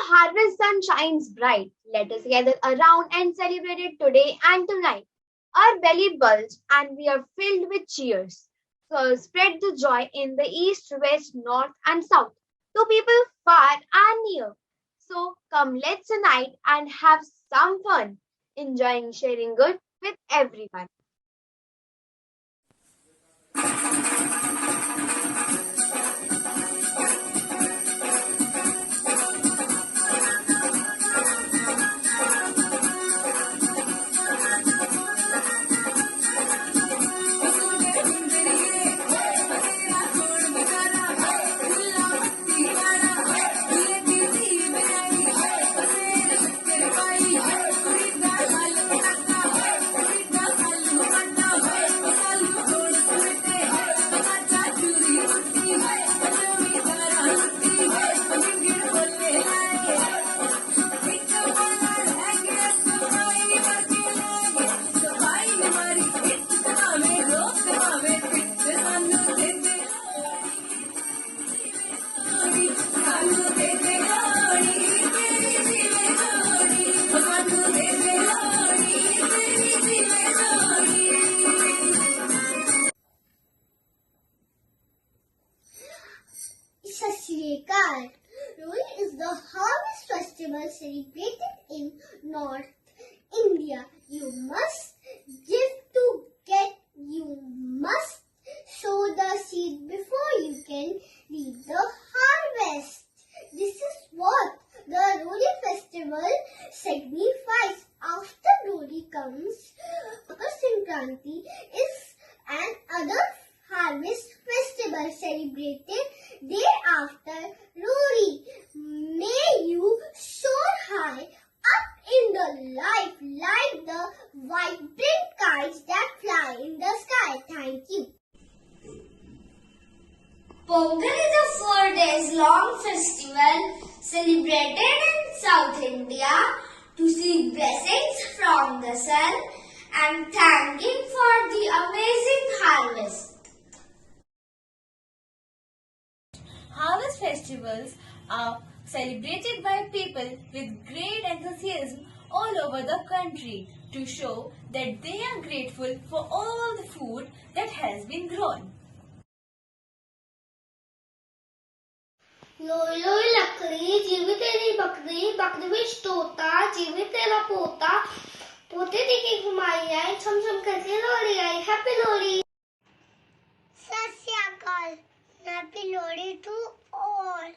harvest sun shines bright. Let us gather around and celebrate it today and tonight. Our belly bulge and we are filled with cheers. So spread the joy in the east, west, north, and south to people far and near. So come let's unite and have some fun, enjoying sharing good with everyone. Sashrikal. Lohri is the harvest festival celebrated in North India. You must give to get. You must sow the seed before you can reap the harvest. This is what the Lohri festival signifies. After Lohri comes Makar Sankranti is an other harvest festival celebrated day after Lohri. May you soar high up in the life like the vibrant kites that fly in the sky. Thank you. Pongal is a 4 days long festival celebrated in South India to seek blessings from the sun and thank him for the amazing harvest. Harvest festivals are celebrated by people with great enthusiasm all over the country to show that they are grateful for all the food that has been grown. लोई लोई लकड़ी जीवी तेरी बकरी बकरी विच तोता जीवी तेरा पोता पोते देखी घुमाई आई छम छम करके लोहड़ी आई हैप्पी लोहड़ी सत श्री अकाल हैप्पी लोहड़ी टू ऑल